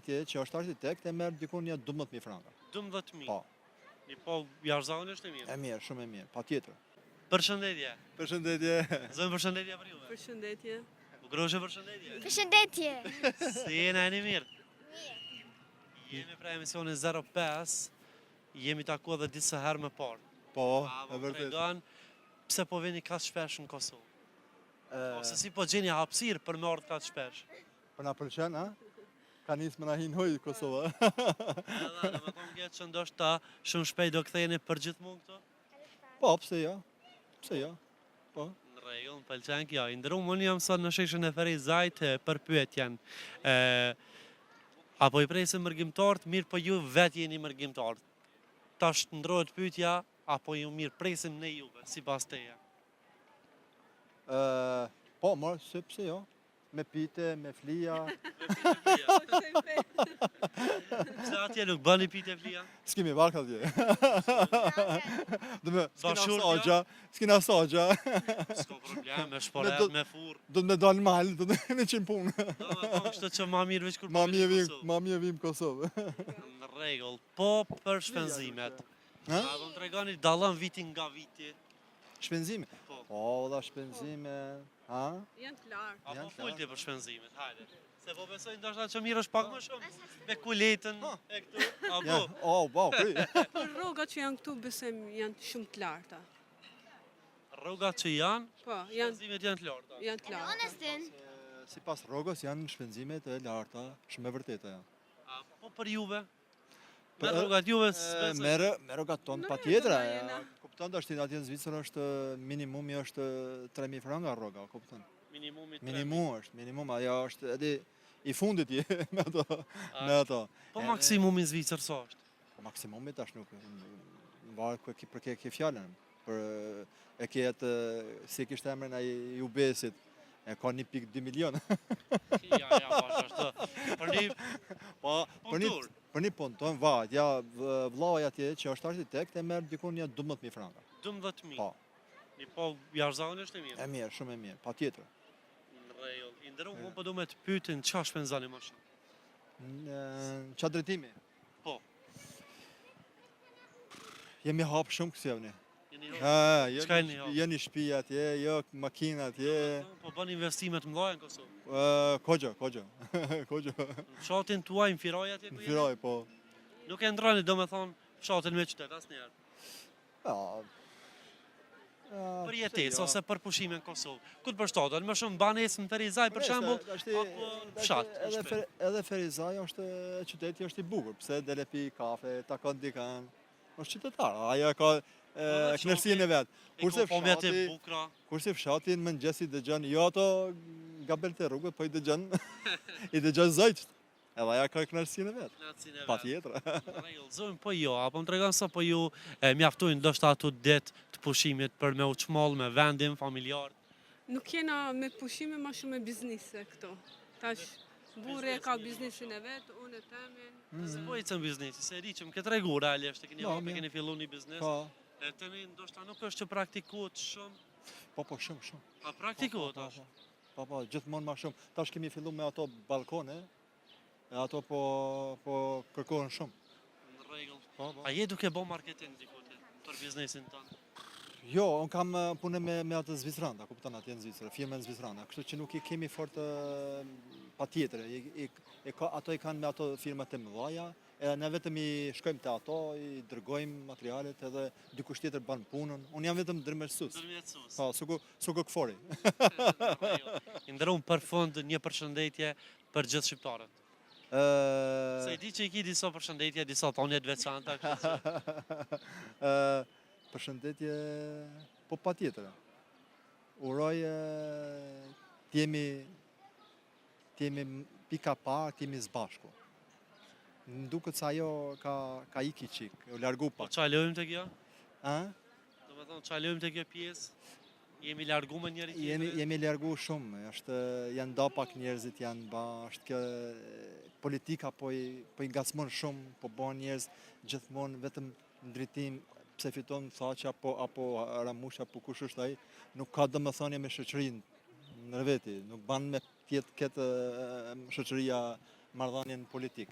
atje që është architekt e merr diku një 12.000 franka. 12.000. Po. Po, jashtëzakonisht është e mirë. E mirë, shumë e mirë, patjetër. Përshëndetje. Përshëndetje. Zëmë përshëndetje për juve. Përshëndetje. Bukuroshe përshëndetje. Përshëndetje. Si jena e një mirë? Jemi pra emisionin 05, jemi taku edhe disa herë më parë. Po, Po e vërtet. tregon pse po vini kaq shpesh në Kosovë. Ose si po gjeni hapësirë për me ardhur kaq shpesh. Po na pëlqen, a? Ka nisë më na hinoj Kosova. Edhe më thonë kjo që ndoshta shumë shpejt do ktheheni për gjithmonë këtu. Po, pse jo? Pse jo? Po. Në rregull, më pëlqen kjo. I ndërruam unë jam sot në sheshën e Ferizajt për pyetjen. Apo i presim mërgjimtarët, mirë po ju vetë jeni mërgjimtarët. Tash ndrohet pyetja, apo ju mirë presim ne juve, sipas teje. Po, mërë, pse jo? Me pite, me flija. Pse atje nuk bëni pite flija? S'kemi bark atje. Bashurja? S'kina sogja. S'ka problem, me shporet, me furr. Do të me dalë mal, do të me qimë punë. Do me thonë kështu që ma mirë veç kur Ma po vini mirë Kosovë. ma mirë vim Kosovë. Në rregull, po për shpenzimet. Ha? A do më tregoni dallon vitin nga viti? Shpenzime? Po. Po, dha shpenzime. Ha? Janë të lartë. Apo Janë fulti për shpenzimet, hajde. Se po besoj ndoshta që mirë është pak më shumë. Me kuletën e këtu. Ja, Apo wow, kri. Por rrogat që janë këtu besem janë shumë të larta. rrogat që janë, Po, janë shpenzimet janë të larta. janë të larta. Onestin. Sipas rrogës janë shpenzimet e larta, shumë e vërteta janë. Po për juve? Po, Me rrogat juve s'besoj. Me rrogat tonë patjetër. do jena. Kupton tash atje në Zvicër është minimumi është 3.000 franka rroga, kupton? Minimumi 3.000. Minimum, ajo është edhe i fundit je me ato. Me ato. Po maksimumi në Zvicër sa është? Po maksimumi tash nuk në varë për ke fjalën. Për e ke atë si kishte emrin ai i UBS-it. E ka 1.2 milion. Ja, bash ashtu. Për një Po, punëtor. për një punëton, varet, ja, vllai atje që është architekt e merr diku një 12.000 franka. 12.000. Po, Po jashtëzakonisht e mirë. e mirë, shumë e mirë, patjetër. Në rregull. I ndërruam, unë po du me të pyetin çfarë shpenzoni më shumë? Qa drejtimi? Po. Jemi hapë shumë kësë javni. Jeni Çka jeni hapë? Jeni shtëpi atje, jo makina atje. Po bën investime të mëdha në Kosovë. Kogjo. Kogjo. Në fshatin tuaj në Firaj atje ku Në jeni? Firaj, po. Nuk e ndroni domethënë fshatin me qytet asnjëherë. Ja, Për jetesë ose për pushime në Kosovë. Ku të përshtaten? Më shumë banesë në Ferizaj për shembull, apo fshat. në shtëpi. Edhe Ferizaj është qyteti është i bukur, pse dele pi kafe, takon dikan. Është qytetar, ajo ka kënaqësinë e vet. Pomjet e bukura. Kurse fshati në mëngjesi dëgjon, jo ato nga belte rrugët, po i dëgjon i dëgjon zojt. Edhe ajo ka kënaqësinë e vet. Patjetër. Patjetër. Në rregull, zëm po jo, apo më tregon sa po ju mjaftojnë ndoshta ato det të pushimit për me u çmoll me vendin familjar. Nuk jena me pushime, ma shumë me biznise këto. Tash burri e ka biznesin e vet, unë e temin. Se po i cën biznesi, se e di që më ke tregu realisht, keni Jo, hapë, mirë. keni filluar një biznes. Po, E tani ndoshta nuk është që praktikohet shumë. po shumë. A praktikohet është? Po, gjithmonë më shumë. Tash kemi filluar me ato balkone, e ato po kërkohen shumë. Në rregull. Po. A je duke bë marketing diku ti për biznesin tënd? Jo, unë kam punë me atë Zvicranda, kupton atje në Zvicër, firmën Zvicranda, kështu që nuk i kemi fort patjetër. Ato i kanë me ato firmat e mëdha, e ne vetëm i shkojmë te ato, i dërgojmë materialet edhe dikush tjetër bën punën. Unë jam vetëm ndërmjetësues. Ndërmjetësues. Po, suku këfori. I ndërruam për fund një përshëndetje për gjithë shqiptarët. Se i di që i ki disa përshëndetje, disa thonje të veçanta, kështu që Përshëndetje, po patjetër. Uroj t'jemi pika parë, t'jemi zbashku. Më duket se ajo ka iki qik, u largu po pak. çalojmë te kjo? A? Domethënë çalojmë te kjo pjesë. Jemi largu me njëri tjetrin. Jemi largu shumë, janë da pak njerëzit, është kjo politika po i ngacmon shumë, po bën njerëz gjithmonë vetëm ndritim, pse fiton Thaçi apo Ramushi apo kush është ai, nuk ka domethënie me shoqërinë në veti, nuk ban me këtë shoqëria marrëdhënien politik.